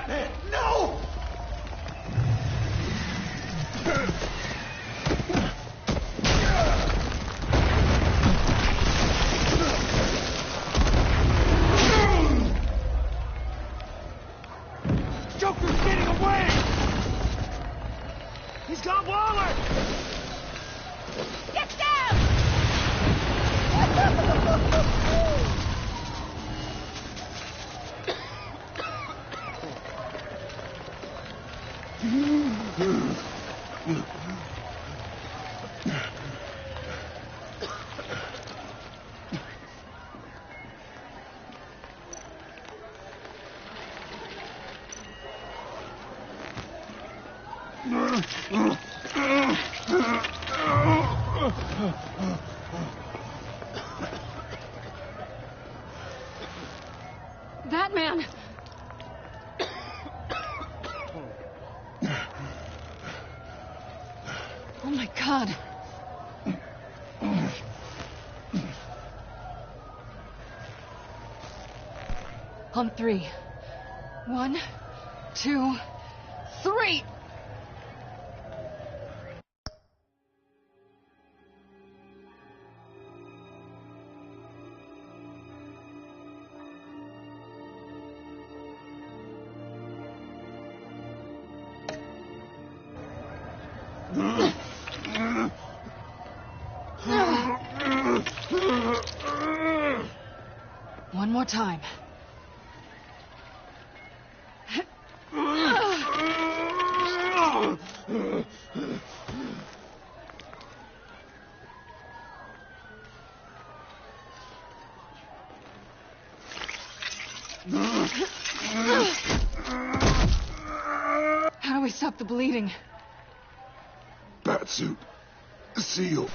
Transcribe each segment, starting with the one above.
Batman, no! Joker's getting away! He's got Waller! Get down! Batman! Oh my God. On three. 1, 2, 3! One more time. How do we stop the bleeding? Batsuit. Seal.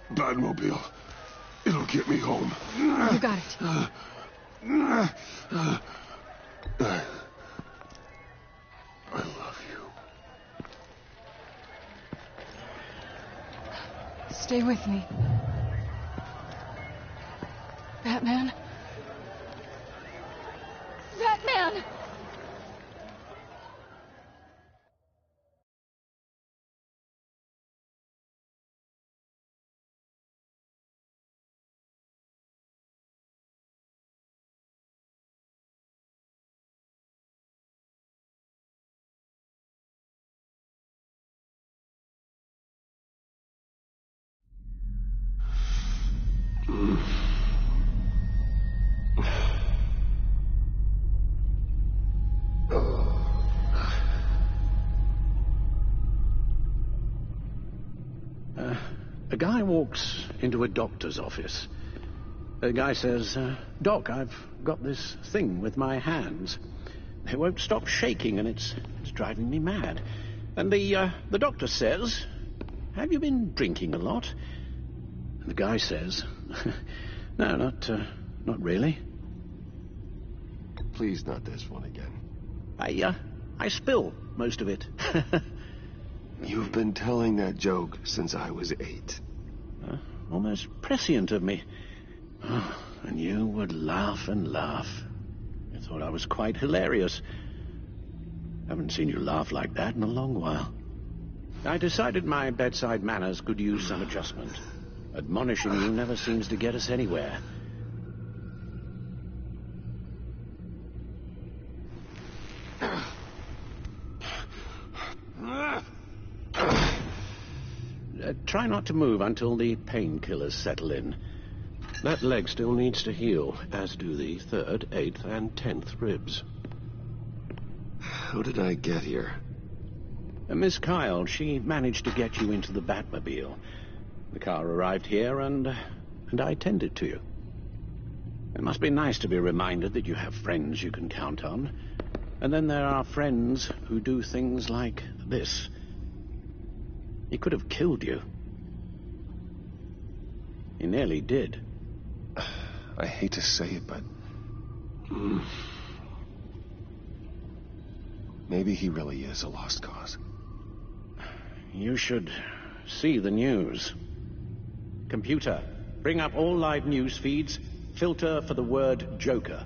Batmobile. It'll get me home. You got it. I love you. Stay with me. Batman? Batman! A guy walks into a doctor's office. The guy says, Doc, I've got this thing with my hands. They won't stop shaking and it's driving me mad. And the doctor says, have you been drinking a lot? And the guy says, no, not really. Please, not this one again. I spill most of it. You've been telling that joke since I was 8. Almost prescient of me. Oh, and you would laugh and laugh. I thought I was quite hilarious. Haven't seen you laugh like that in a long while. I decided my bedside manners could use some adjustment. Admonishing you never seems to get us anywhere. Try not to move until the painkillers settle in. That leg still needs to heal, as do the 3rd, 8th, and 10th ribs. How did I get here? Miss Kyle, she managed to get you into the Batmobile. The car arrived here, and I tended to you. It must be nice to be reminded that you have friends you can count on. And then there are friends who do things like this. He could have killed you. He nearly did. I hate to say it, but... maybe he really is a lost cause. You should see the news. Computer, bring up all live news feeds. Filter for the word Joker.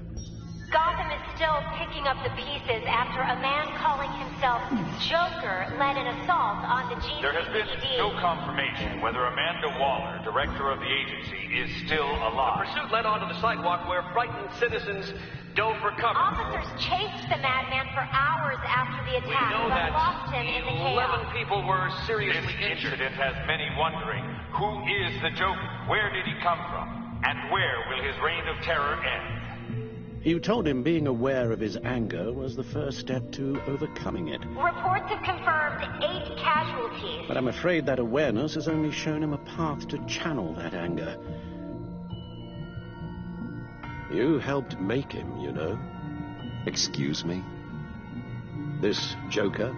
Gotham is still picking up the pieces after a man calling himself Joker led an assault on the GCPD. There has been no confirmation whether Amanda Waller, director of the agency, is still alive. The pursuit led onto the sidewalk where frightened citizens dove for cover. Officers chased the madman for hours after the We attack, know but that lost him in the chaos. 11 people were This seriously injured. incident has many wondering, who is the Joker? Where did he come from? And where will his reign of terror end? You told him being aware of his anger was the first step to overcoming it. Reports have confirmed 8 casualties. But I'm afraid that awareness has only shown him a path to channel that anger. You helped make him, you know. Excuse me? This Joker,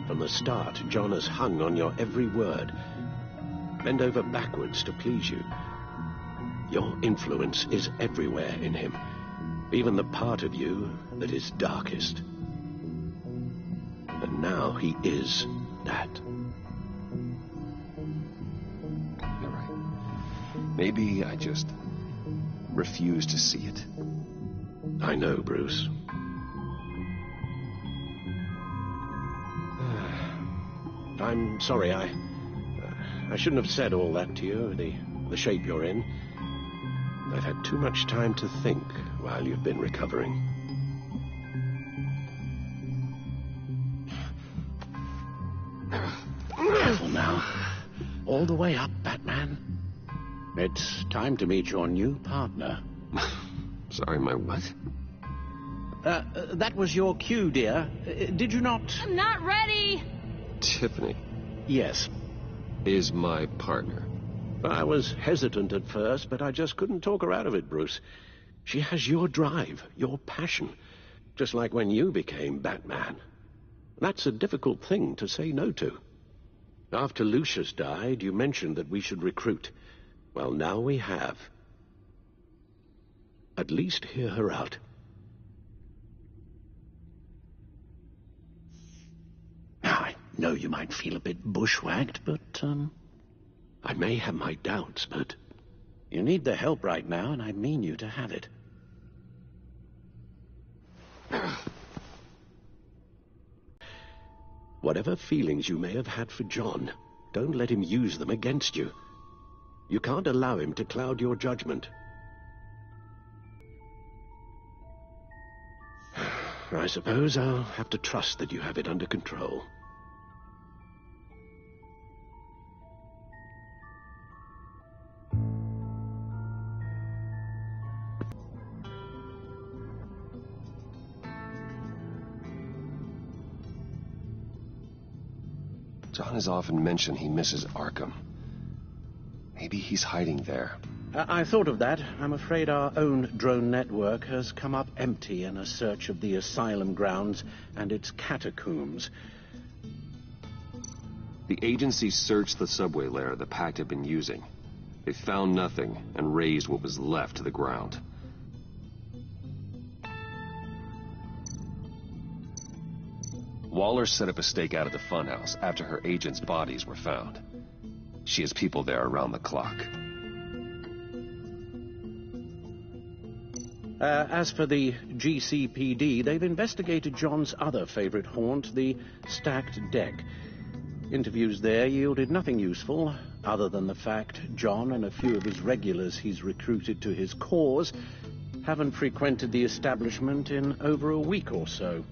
from the start, John has hung on your every word. Bend over backwards to please you. Your influence is everywhere in him, even the part of you that is darkest. And now he is that. You're right. Maybe I just refuse to see it. I know, Bruce. I'm sorry, I shouldn't have said all that to you, the shape you're in. I've had too much time to think while you've been recovering. Careful now. All the way up, Batman. It's time to meet your new partner. Sorry, my what? That was your cue, dear. Did you not? I'm not ready! Tiffany Yes. is my partner. I was hesitant at first, but I just couldn't talk her out of it, Bruce. She has your drive, your passion, just like when you became Batman. That's a difficult thing to say no to. After Lucius died, you mentioned that we should recruit. Well, now we have. At least hear her out. I know you might feel a bit bushwhacked, but, I may have my doubts, but you need the help right now, and I mean you to have it. Whatever feelings you may have had for John, don't let him use them against you. You can't allow him to cloud your judgment. I suppose I'll have to trust that you have it under control. John has often mentioned he misses Arkham. Maybe he's hiding there. I thought of that. I'm afraid our own drone network has come up empty in a search of the asylum grounds and its catacombs. The agency searched the subway lair the Pact had been using. They found nothing and razed what was left to the ground. Waller set up a stakeout at the funhouse after her agents' bodies were found. She has people there around the clock. As for the GCPD, they've investigated John's other favorite haunt, the stacked deck. Interviews there yielded nothing useful, other than the fact John and a few of his regulars he's recruited to his cause haven't frequented the establishment in over a week or so.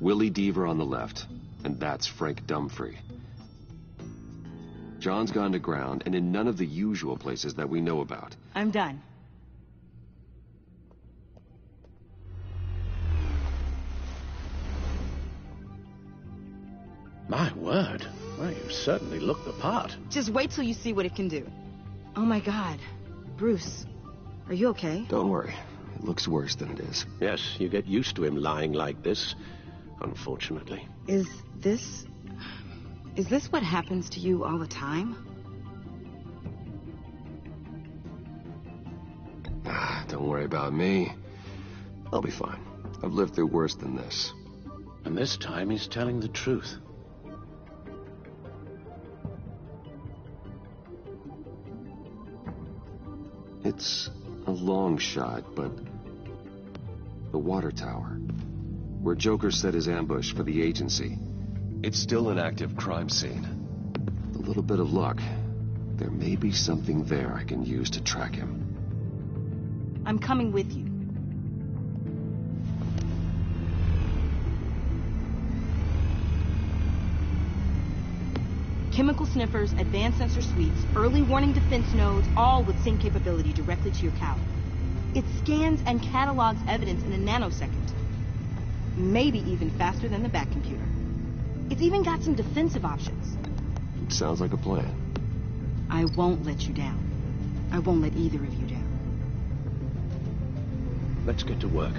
Willie Deaver on the left, and that's Frank Dumfrey. John's gone to ground and in none of the usual places that we know about. I'm done. My word. Well, you certainly look the part. Just wait till you see what it can do. Oh my God. Bruce, are you okay? Don't worry. It looks worse than it is. Yes, you get used to him lying like this, unfortunately. Is this what happens to you all the time? Don't worry about me. I'll be fine. I've lived through worse than this. And this time he's telling the truth. It's a long shot, but the water tower, where Joker set his ambush for the agency, it's still an active crime scene. With a little bit of luck, there may be something there I can use to track him. I'm coming with you. Chemical sniffers, advanced sensor suites, early warning defense nodes, all with sync capability directly to your cowl. It scans and catalogs evidence in a nanosecond. Maybe even faster than the back computer. It's even got some defensive options. It sounds like a plan. I won't let you down. I won't let either of you down. Let's get to work.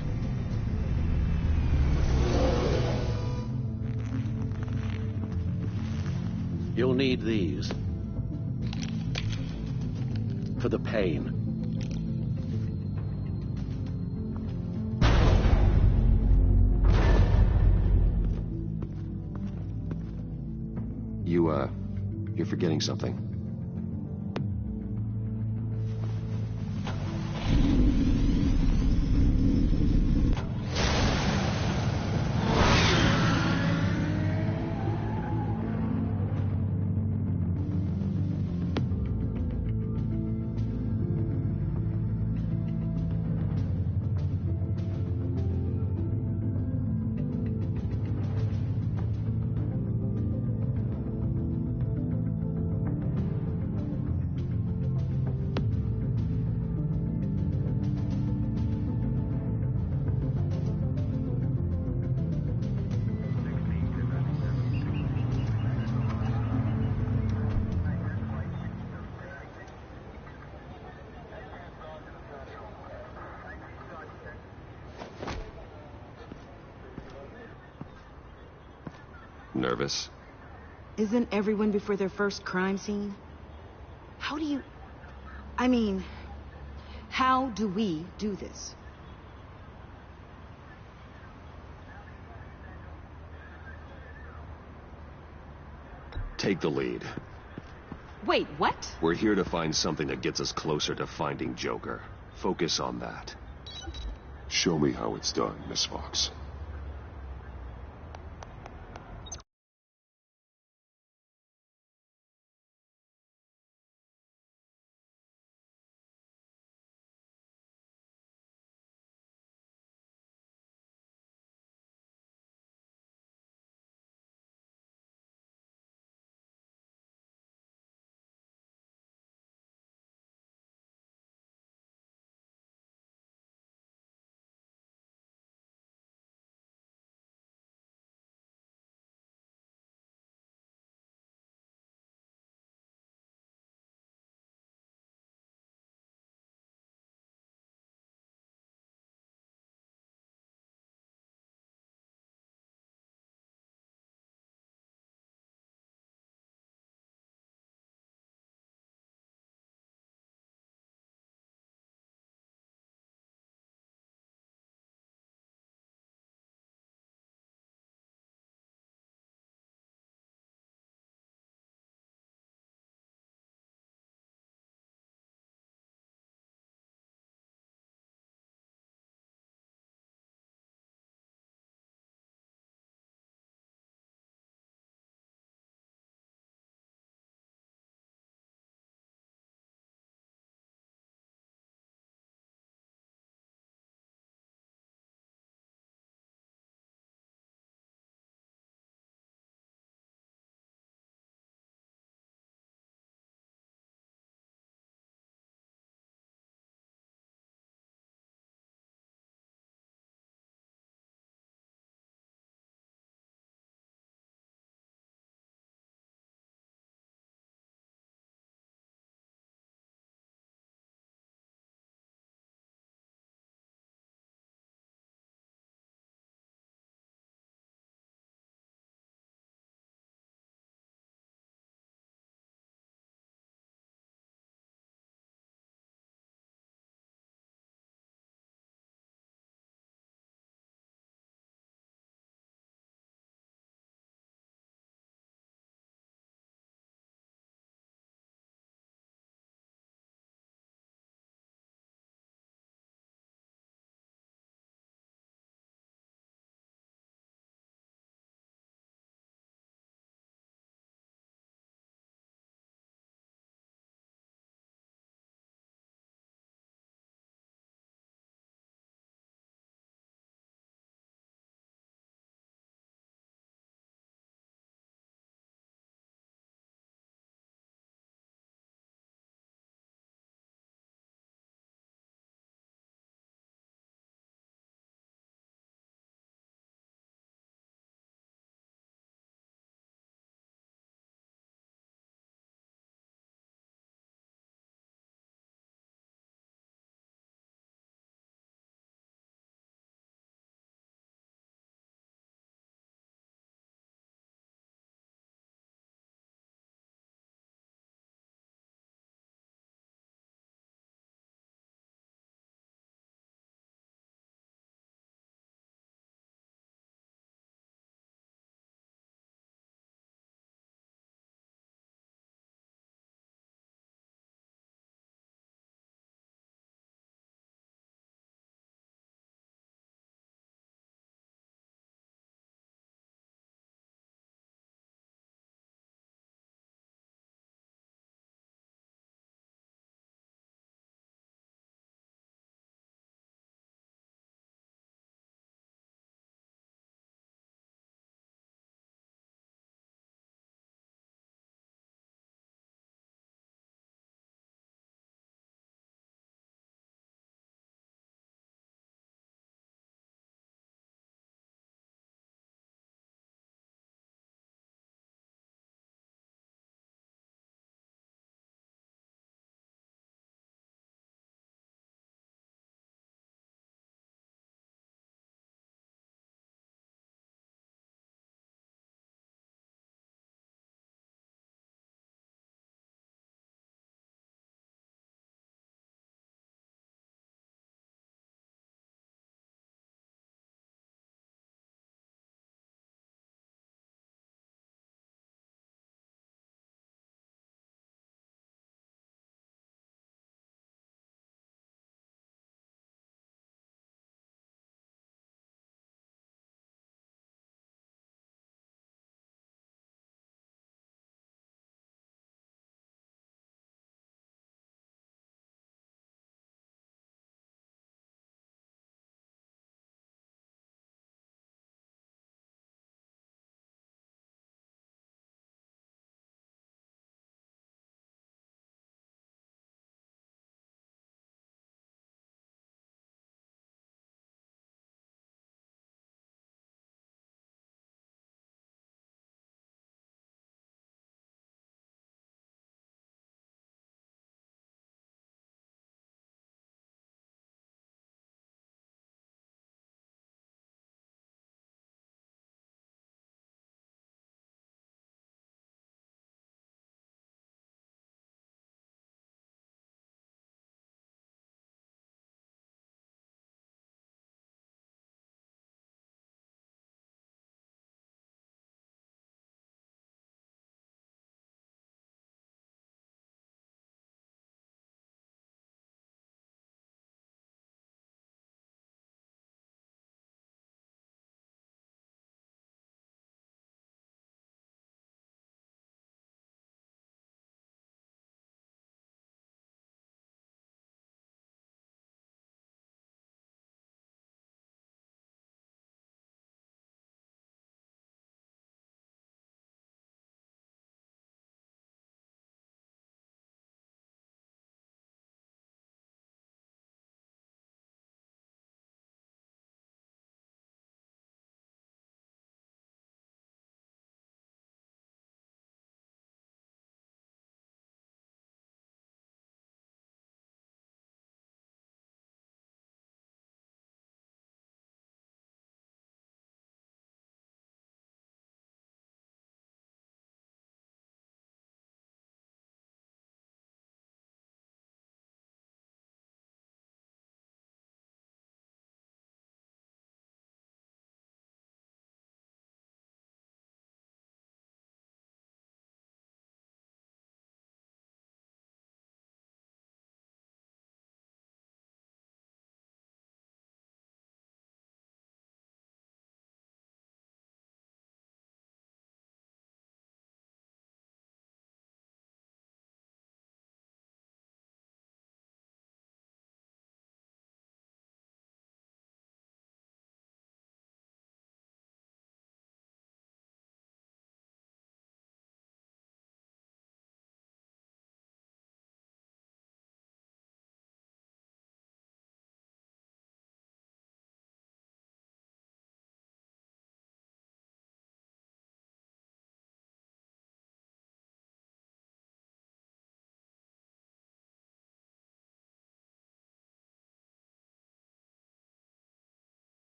You'll need these. For the pain. You're forgetting something. Nervous? Isn't everyone before their first crime scene? How do you... how do we do this? Take the lead. Wait, what? We're here to find something that gets us closer to finding Joker. Focus on that. Show me how it's done, Miss Fox.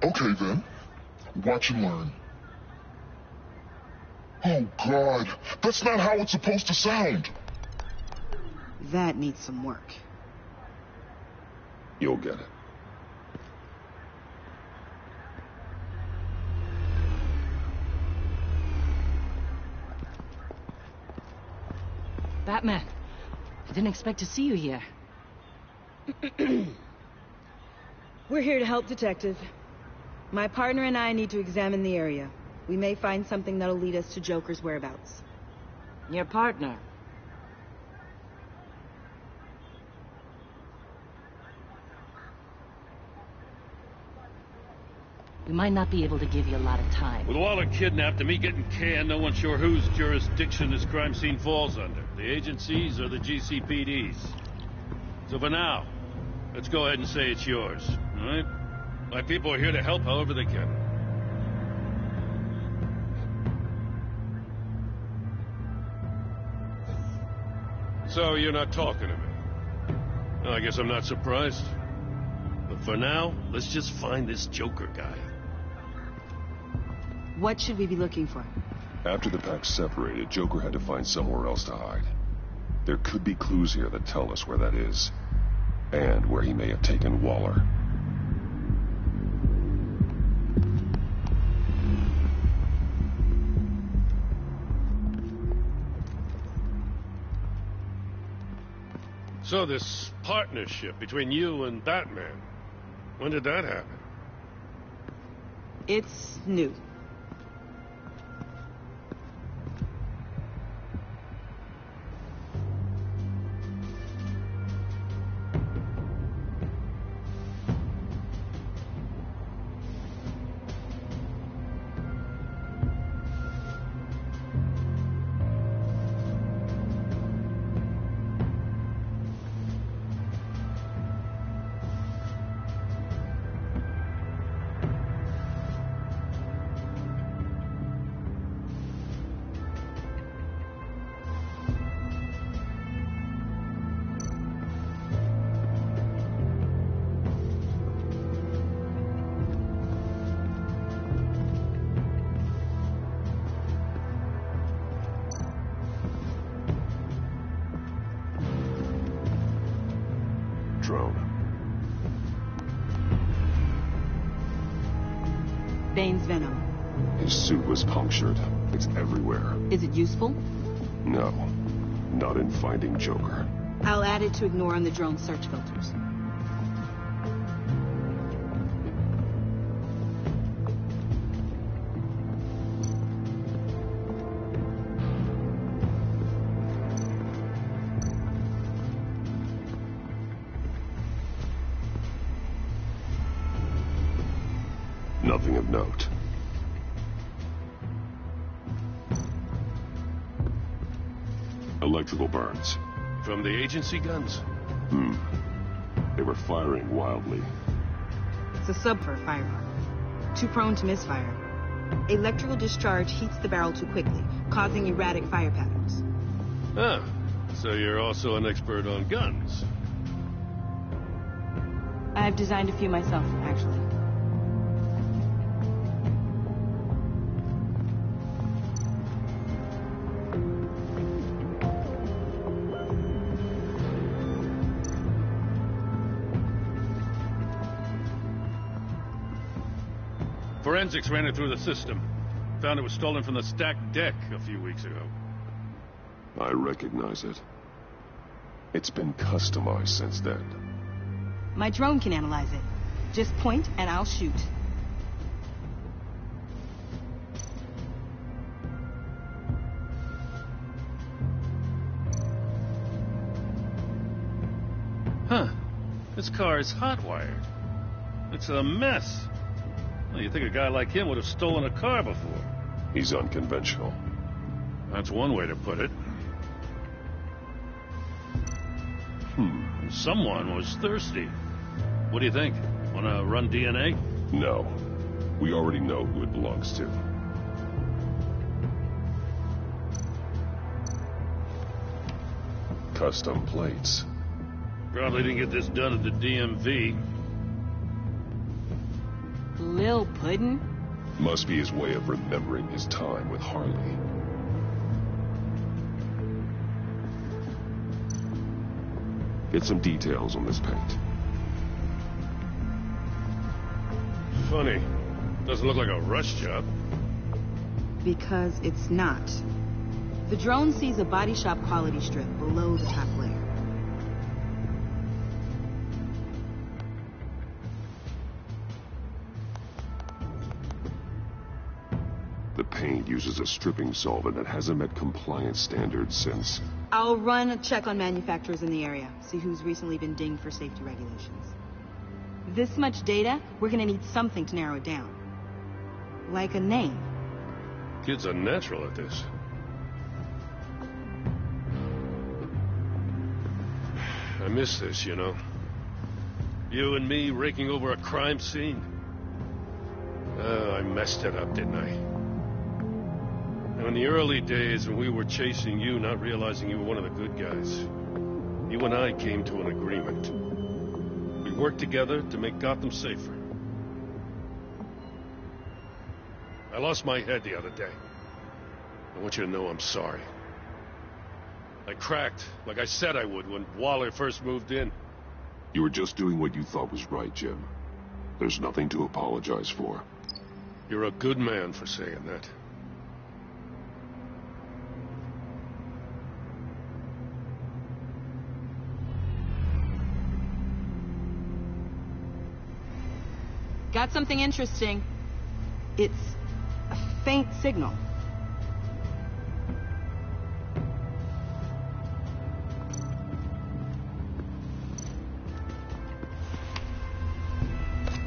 Okay, then. Watch and learn. Oh, God. That's not how it's supposed to sound. That needs some work. You'll get it. Batman, I didn't expect to see you here. We're here to help, Detective. My partner and I need to examine the area. We may find something that'll lead us to Joker's whereabouts. Your partner? We might not be able to give you a lot of time. With Waller kidnapped and me getting canned, no one's sure whose jurisdiction this crime scene falls under. The agencies or the GCPD's. So for now, let's go ahead and say it's yours, all right? My people are here to help however they can. So you're not talking to me? Well, I guess I'm not surprised. But for now, let's just find this Joker guy. What should we be looking for? After the pack separated, Joker had to find somewhere else to hide. There could be clues here that tell us where that is. And where he may have taken Waller. So this partnership between you and Batman, when did that happen? It's new. Bane's venom. His suit was punctured. It's everywhere. Is it useful? No. Not in finding Joker. I'll add it to ignore on the drone search filters. Nothing of note. Electrical burns. From the agency guns? They were firing wildly. It's a sub for a firearm. Too prone to misfire. Electrical discharge heats the barrel too quickly, causing erratic fire patterns. Ah, so you're also an expert on guns. I've designed a few myself, actually. Forensics ran it through the system. Found it was stolen from the stacked deck a few weeks ago. I recognize it. It's been customized since then. My drone can analyze it. Just point and I'll shoot. Huh. This car is hot-wired. It's a mess. Well, you'd think a guy like him would have stolen a car before. He's unconventional. That's one way to put it. Someone was thirsty. What do you think? Wanna run DNA? No. We already know who it belongs to. Custom plates. Probably didn't get this done at the DMV. Lil Real puddin'? Must be his way of remembering his time with Harley. Get some details on this paint. Funny. Doesn't look like a rush job. Because it's not. The drone sees a body shop quality strip below the top layer. The paint uses a stripping solvent that hasn't met compliance standards since... I'll run a check on manufacturers in the area, see who's recently been dinged for safety regulations. This much data, we're gonna need something to narrow it down. Like a name. Kid's a natural at this. I miss this, you know. You and me raking over a crime scene. Oh, I messed it up, didn't I? Now, in the early days when we were chasing you, not realizing you were one of the good guys, you and I came to an agreement. We worked together to make Gotham safer. I lost my head the other day. I want you to know I'm sorry. I cracked, like I said I would when Waller first moved in. You were just doing what you thought was right, Jim. There's nothing to apologize for. You're a good man for saying that. Got something interesting. It's a faint signal.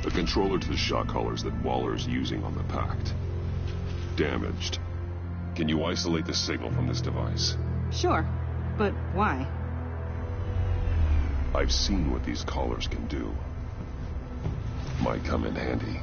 The controller to the shock collars that Waller's using on the Pact. Damaged. Can you isolate the signal from this device? Sure, but why? I've seen what these collars can do. Might come in handy.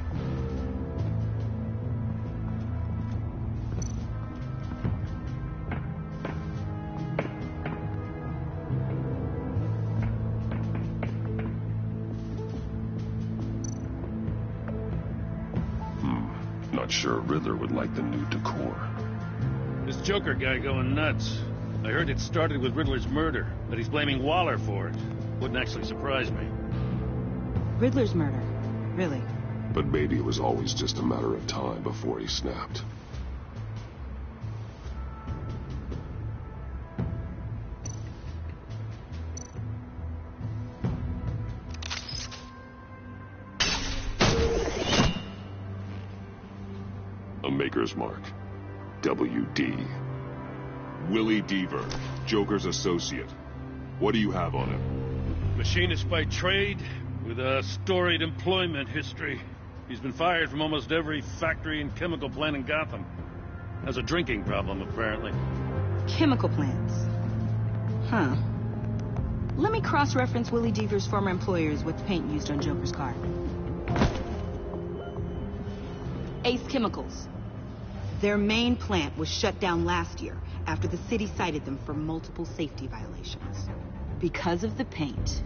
Not sure Riddler would like the new decor. This Joker guy going nuts. I heard it started with Riddler's murder, but he's blaming Waller for it. Wouldn't actually surprise me. Riddler's murder? Really? But maybe it was always just a matter of time before he snapped. A maker's mark. WD. Willie Deaver, Joker's associate. What do you have on him? Machinist by trade, with a storied employment history. He's been fired from almost every factory and chemical plant in Gotham. Has a drinking problem, apparently. Chemical plants. Huh. Let me cross-reference Willie Deaver's former employers with the paint used on Joker's car. Ace Chemicals. Their main plant was shut down last year after the city cited them for multiple safety violations. Because of the paint.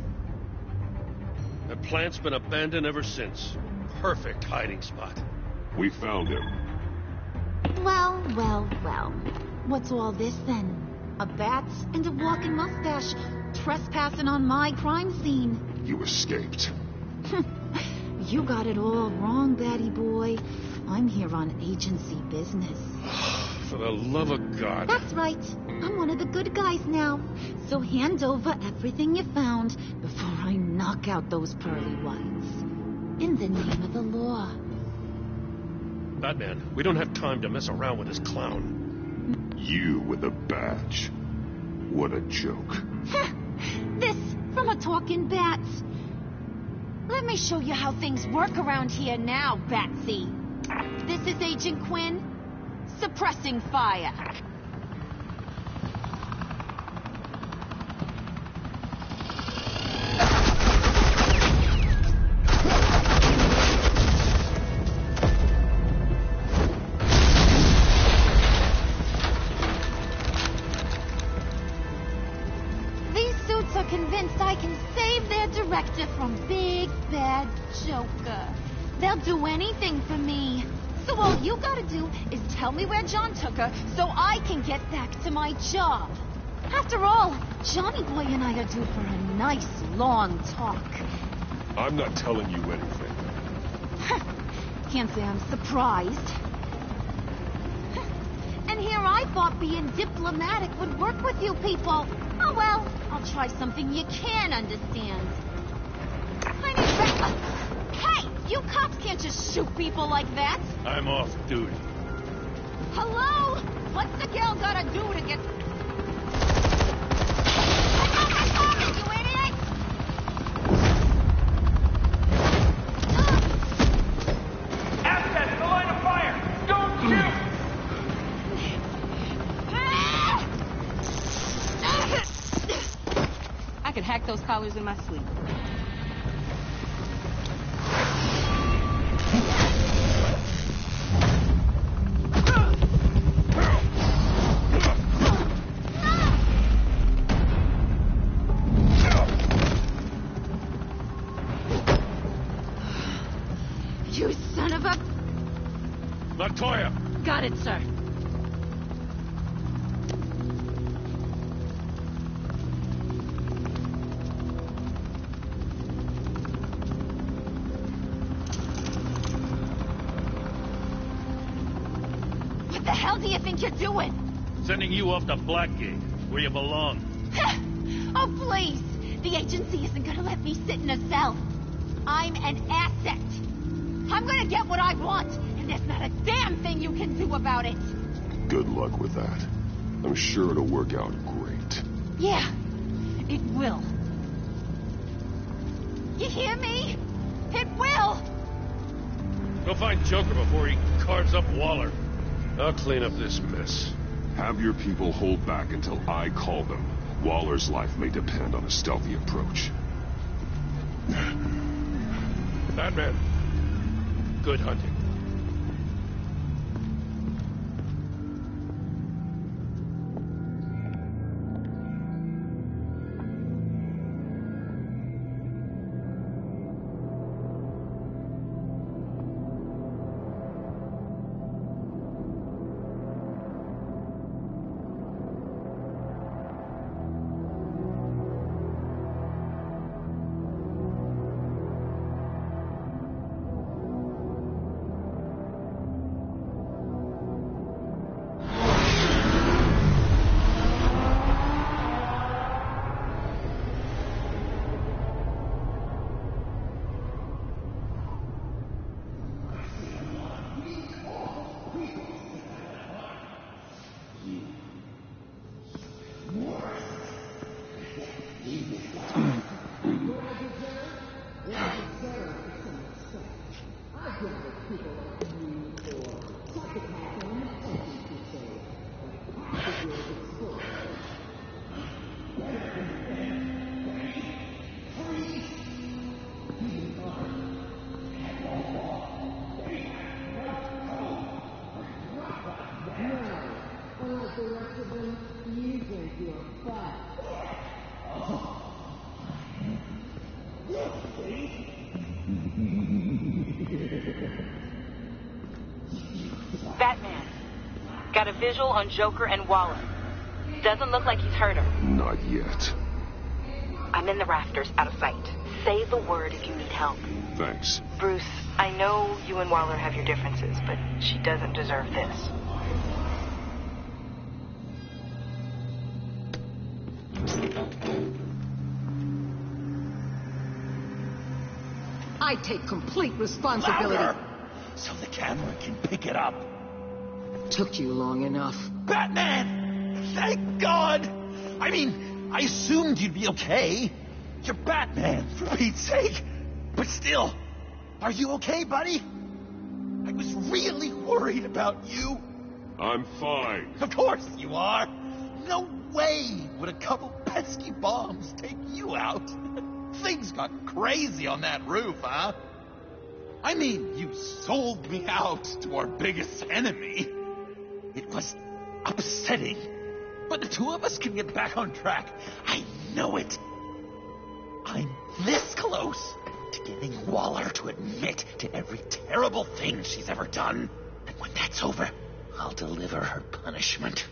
The plant's been abandoned ever since. Perfect hiding spot. We found him. Well, well, well. What's all this then? A bat and a walking mustache trespassing on my crime scene. You escaped. You got it all wrong, Batty boy. I'm here on agency business. For the love of God. That's right. I'm one of the good guys now. So hand over everything you found before I knock out those pearly whites. In the name of the law. Batman, we don't have time to mess around with this clown. You with a badge. What a joke. This from a talking bat. Let me show you how things work around here now, Batsy. This is Agent Quinn. Suppressing fire. These suits are convinced I can save their director from Big Bad Joker. They'll They'll do anything for me. So all you gotta do is tell me where John took her so I can get back to my job. After all, Johnny Boy and I are due for a nice, long talk. I'm not telling you anything. Can't say I'm surprised. And here I thought being diplomatic would work with you people. Oh well, I'll try something you can understand. I need Hey, you cops can't just shoot people like that. I'm off duty. Hello? What's the girl gotta do to get... You idiot! Access the line of fire! Don't shoot! I could hack those collars in my sleep. You son of a... Latoya! Got it, sir. What the hell do you think you're doing? Sending you off to Blackgate, where you belong. Oh, please! The agency isn't gonna let me sit in a cell. I'm an asset. I'm gonna get what I want, and there's not a damn thing you can do about it. Good luck with that. I'm sure it'll work out great. Yeah, it will. You hear me? It will! Go find Joker before he carves up Waller. I'll clean up this mess. Have your people hold back until I call them. Waller's life may depend on a stealthy approach. Batman, good hunting. Batman. Got a visual on Joker and Waller. Doesn't look like he's hurt her. Not yet. I'm in the rafters, out of sight. Say the word if you need help. Thanks. Bruce, I know you and Waller have your differences, but she doesn't deserve this. I take complete responsibility. Louder! So the camera can pick it up. Took you long enough. Batman! Thank God! I mean, I assumed you'd be okay. You're Batman, for Pete's sake. But still, are you okay, buddy? I was really worried about you. I'm fine. Of course you are. No way would a couple pesky bombs take you out. Things got crazy on that roof, huh? I mean, you sold me out to our biggest enemy. It was upsetting. But the two of us can get back on track. I know it. I'm this close. to getting Waller to admit to every terrible thing she's ever done. And when that's over, I'll deliver her punishment.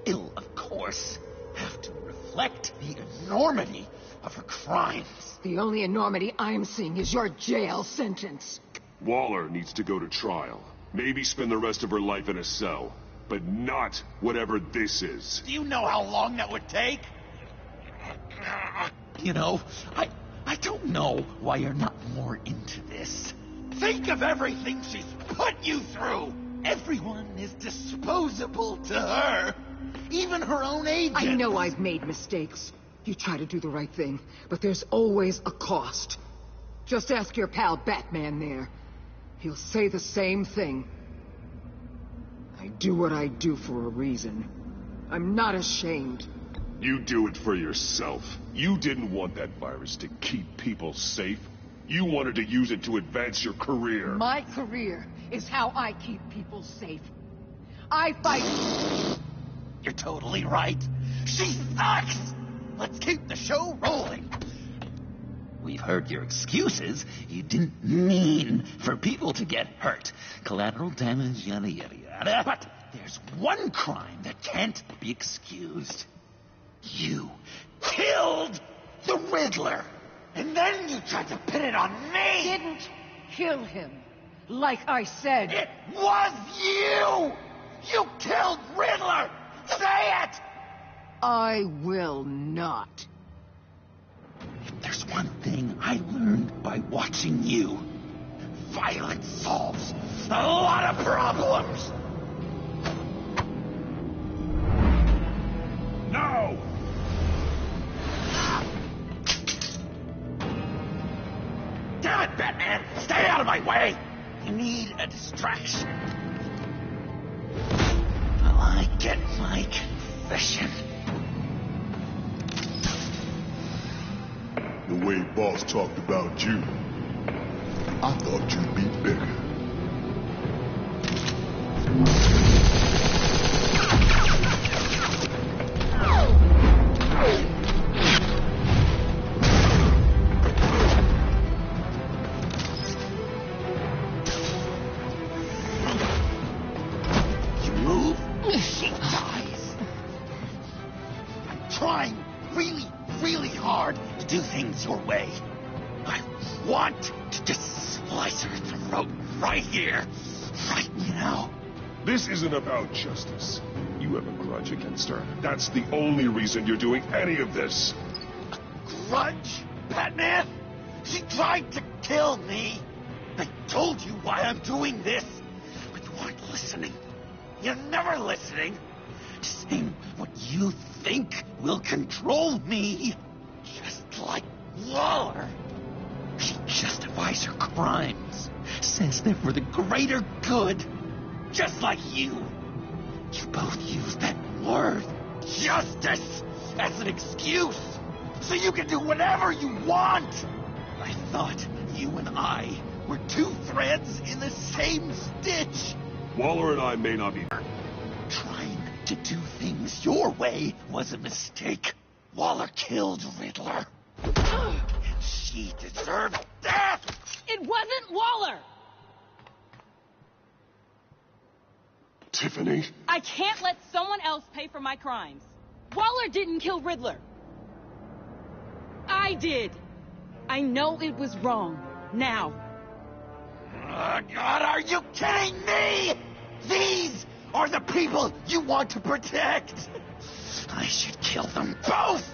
It'll, of course, have to reflect the enormity of her crimes. The only enormity I'm seeing is your jail sentence. Waller needs to go to trial. Maybe spend the rest of her life in a cell. But not whatever this is. Do you know how long that would take? You know, I don't know why you're not more into this. Think of everything she's put you through. Everyone is disposable to her. Even her own agent. I know I've made mistakes. You try to do the right thing, but there's always a cost. Just ask your pal Batman there. He'll say the same thing. I do what I do for a reason. I'm not ashamed. You do it for yourself. You didn't want that virus to keep people safe. You wanted to use it to advance your career. My career is how I keep people safe. I fight... You're totally right. She sucks! Let's keep the show rolling. We've heard your excuses. You didn't mean for people to get hurt. Collateral damage, yada, yada, yada. But there's one crime that can't be excused. You killed the Riddler. And then you tried to pin it on me. Didn't kill him. Like I said. It was you! You killed Riddler! Say it! I will not. If there's one thing I learned by watching you, violence solves a lot of problems. No! Damn it, Batman! Stay out of my way! You need a distraction. Well, I get my confession. The way Boss talked about you, I thought you'd be bigger. You move, she dies. I'm trying really hard to do things your way. I want to just slice her throat right here, right now. This isn't about justice. You have a grudge against her. That's the only reason you're doing any of this. A grudge, Batman? She tried to kill me. I told you why I'm doing this, but you weren't listening. You're never listening. Saying what you think will control me. Just like Waller. She justifies her crimes. Says they're for the greater good. Just like you. You both use that word, justice, as an excuse. So you can do whatever you want. I thought you and I were two threads in the same stitch. Waller and I may not be... Trying to do things your way was a mistake. Waller killed Riddler. And she deserved death! It wasn't Waller! Tiffany? I can't let someone else pay for my crimes. Waller didn't kill Riddler. I did. I know it was wrong. Now. Oh, God, are you kidding me? These are the people you want to protect. I should kill them both.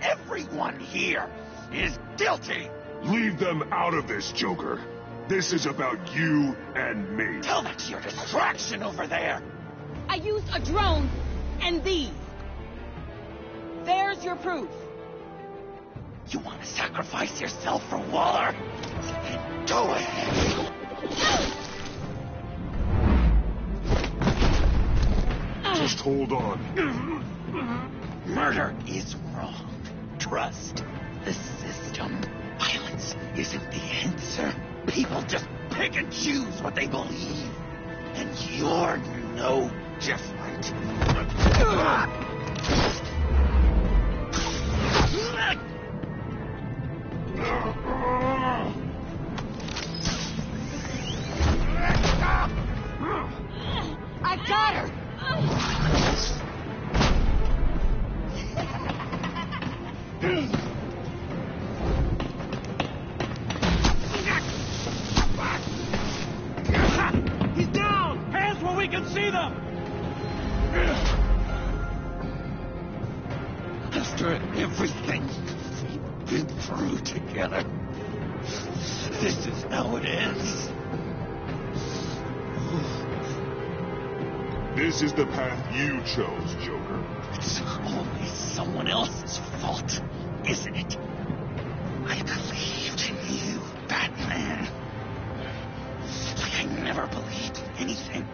Everyone here is guilty. Leave them out of this, Joker. This is about you and me. Tell that to your distraction over there. I used a drone and these. There's your proof. You want to sacrifice yourself for Waller? Go ahead. Just hold on. Murder is wrong. Trust the system. Violence isn't the answer. People just pick and choose what they believe. And you're no different. got her! He's down! Hands where we can see them! After everything we've been through together, this is how it ends. This is the path you chose, Joker. It's always someone else's fault, isn't it? I believed in you, Batman. Like I never believed in anything.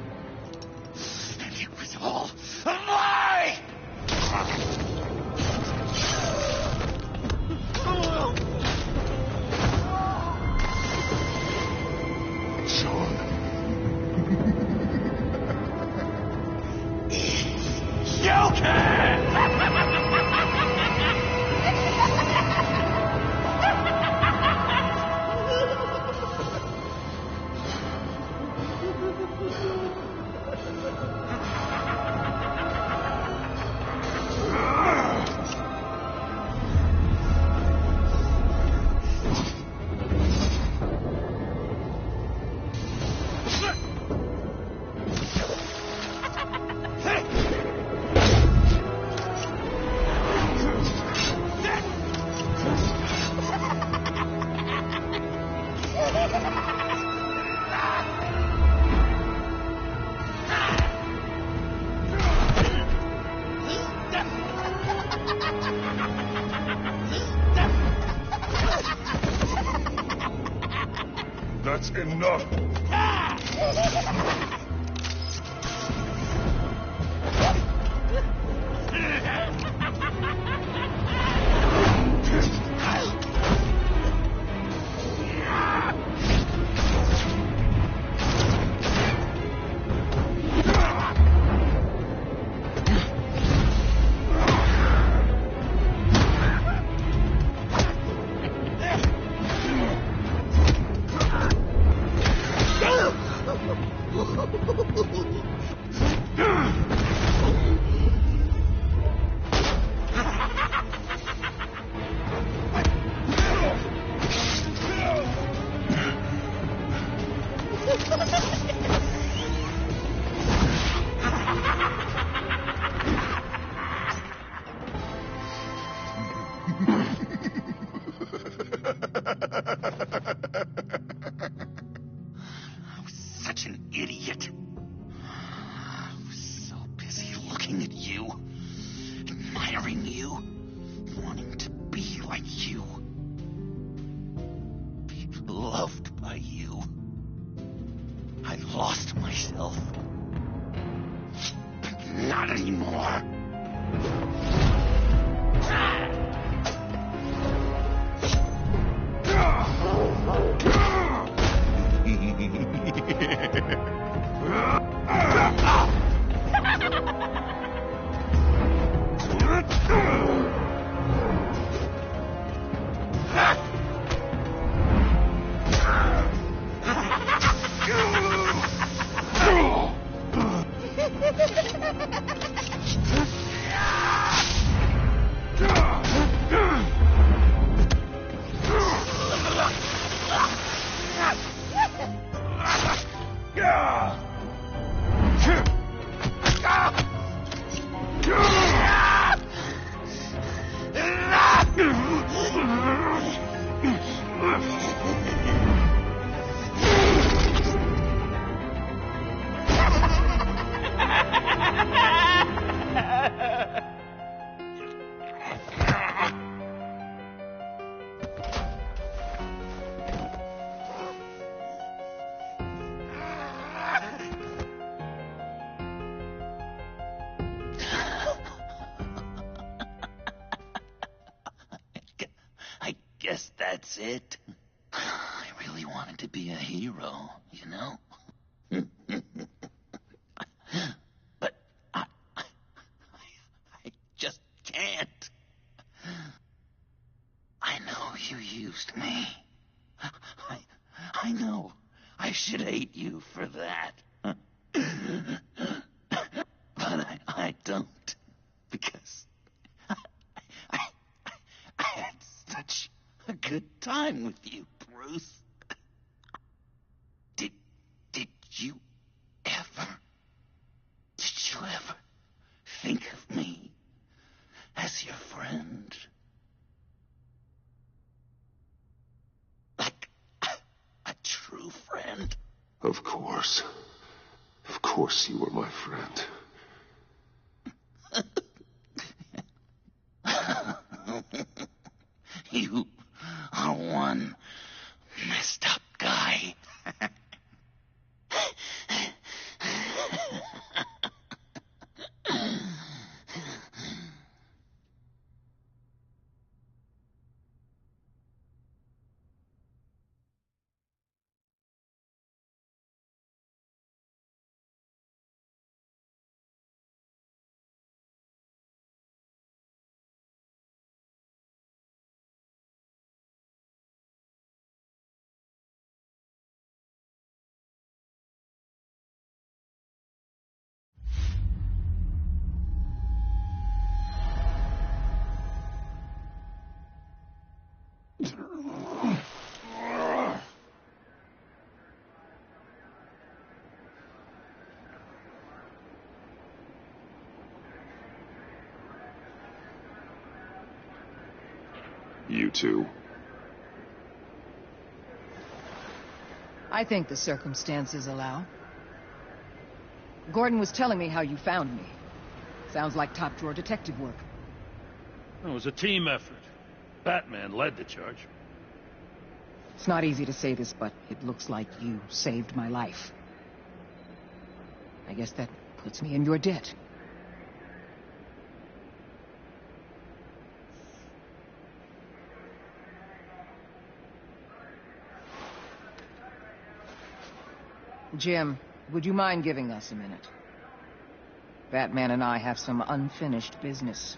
And it was all a lie! That's enough. I was such an idiot. I was so busy looking at you, admiring you, wanting to be like you, be loved by you. I lost myself. But not anymore. I guess that's it. I really wanted to be a hero, you know? But I just can't. I know you used me. I know I should hate you for that. don't. Because I had such a good time with you, Bruce. Did you ever think of me as your friend? Like a true friend? Of course. Of course you were my friend. You are one messed up guy. You too. I think the circumstances allow. Gordon was telling me how you found me. Sounds like top-drawer detective work. It was a team effort. Batman led the charge. It's not easy to say this, but it looks like you saved my life. I guess that puts me in your debt. Jim, would you mind giving us a minute? Batman and I have some unfinished business.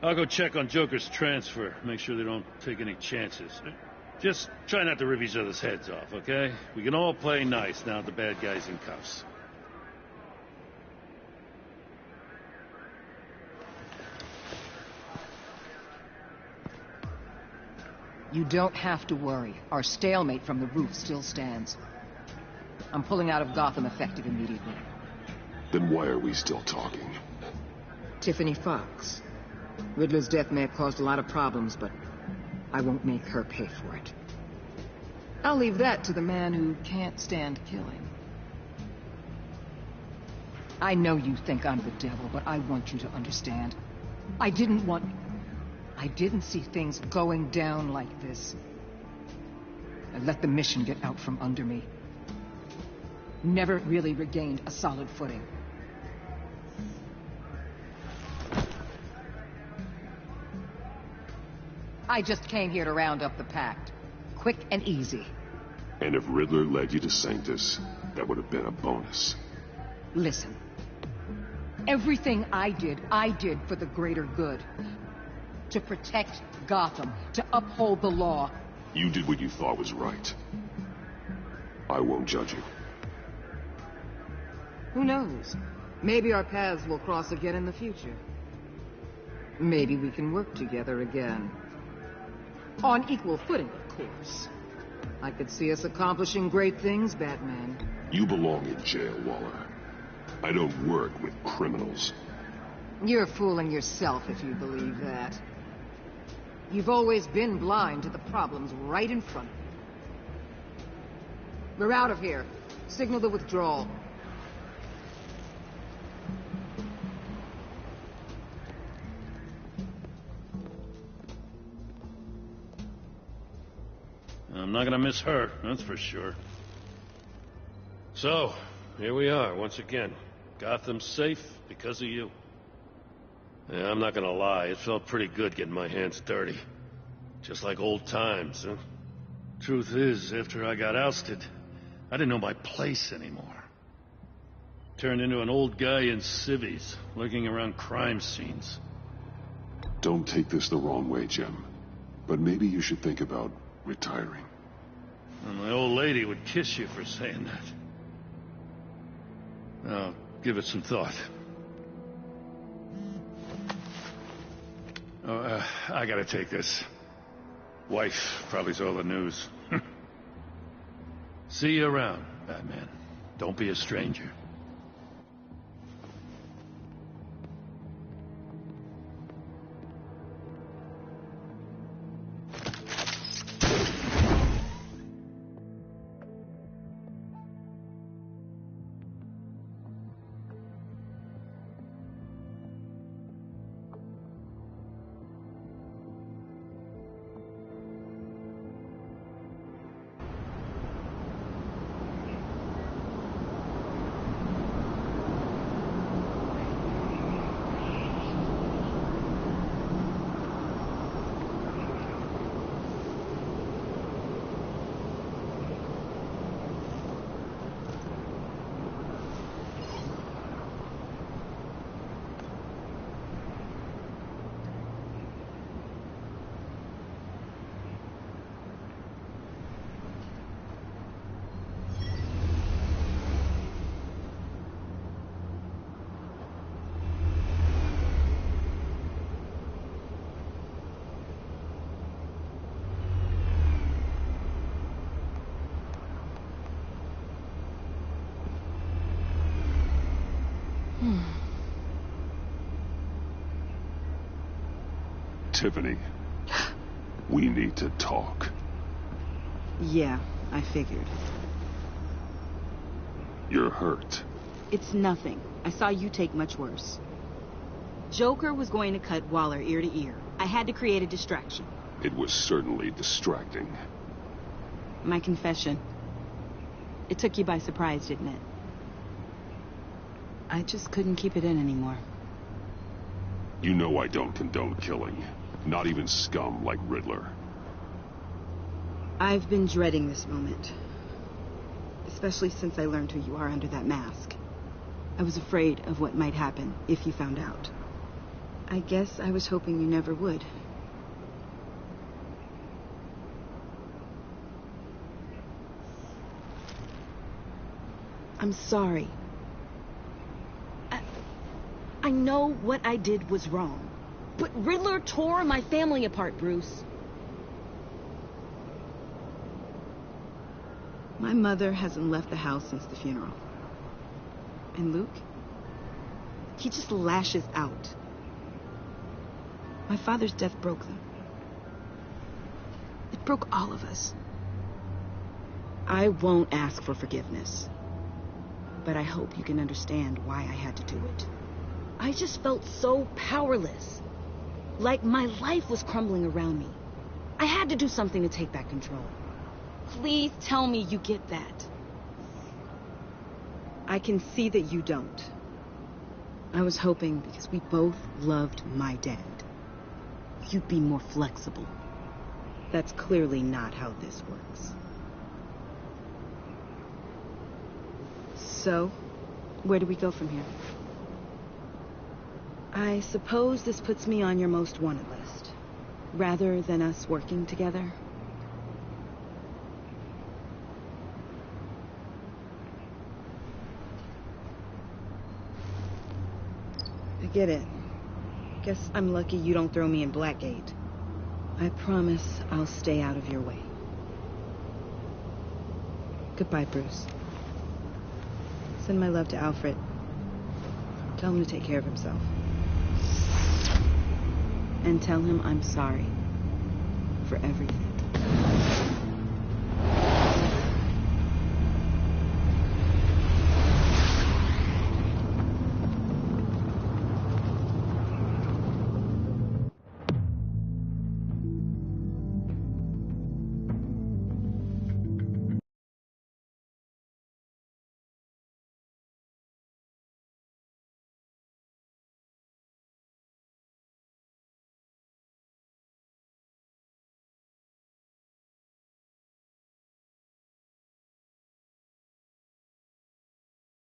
I'll go check on Joker's transfer, make sure they don't take any chances. Just try not to rip each other's heads off, okay? We can all play nice now that the bad guy's in cuffs. You don't have to worry. Our stalemate from the roof still stands. I'm pulling out of Gotham effective immediately. Then why are we still talking? Tiffany Fox. Riddler's death may have caused a lot of problems, but I won't make her pay for it. I'll leave that to the man who can't stand killing. I know you think I'm the devil, but I want you to understand. I didn't see things going down like this. I let the mission get out from under me. Never really regained a solid footing. I just came here to round up the pact. Quick and easy. And if Riddler led you to Sanctus, that would have been a bonus. Listen. Everything I did for the greater good. To protect Gotham, to uphold the law. You did what you thought was right. I won't judge you. Who knows? Maybe our paths will cross again in the future. Maybe we can work together again. On equal footing, of course. I could see us accomplishing great things, Batman. You belong in jail, Waller. I don't work with criminals. You're fooling yourself if you believe that. You've always been blind to the problems right in front of you. We're out of here. Signal the withdrawal. I'm not gonna miss her, that's for sure. So, here we are, once again. Gotham's safe because of you. Yeah, I'm not gonna lie, it felt pretty good getting my hands dirty. Just like old times, huh? Truth is, after I got ousted, I didn't know my place anymore. Turned into an old guy in civvies, lurking around crime scenes. Don't take this the wrong way, Jim. But maybe you should think about retiring. Well, my old lady would kiss you for saying that. I'll give it some thought. Oh, I gotta take this. Wife probably saw the news. See you around, Batman. Don't be a stranger. Tiffany, we need to talk. Yeah, I figured. You're hurt. It's nothing. I saw you take much worse. Joker was going to cut Waller ear to ear. I had to create a distraction. It was certainly distracting. My confession. It took you by surprise, didn't it? I just couldn't keep it in anymore. You know I don't condone killing. Not even scum like Riddler. I've been dreading this moment. Especially since I learned who you are under that mask. I was afraid of what might happen if you found out. I guess I was hoping you never would. I'm sorry. I know what I did was wrong. But Riddler tore my family apart, Bruce. My mother hasn't left the house since the funeral. And Luke? He just lashes out. My father's death broke them. It broke all of us. I won't ask for forgiveness. But I hope you can understand why I had to do it. I just felt so powerless. Like my life was crumbling around me. I had to do something to take back control. Please tell me you get that. I can see that you don't. I was hoping because we both loved my dad, you'd be more flexible. That's clearly not how this works. So, where do we go from here? I suppose this puts me on your most wanted list, rather than us working together. I get it. Guess I'm lucky you don't throw me in Blackgate. I promise I'll stay out of your way. Goodbye, Bruce. Send my love to Alfred. Tell him to take care of himself. And tell him I'm sorry for everything.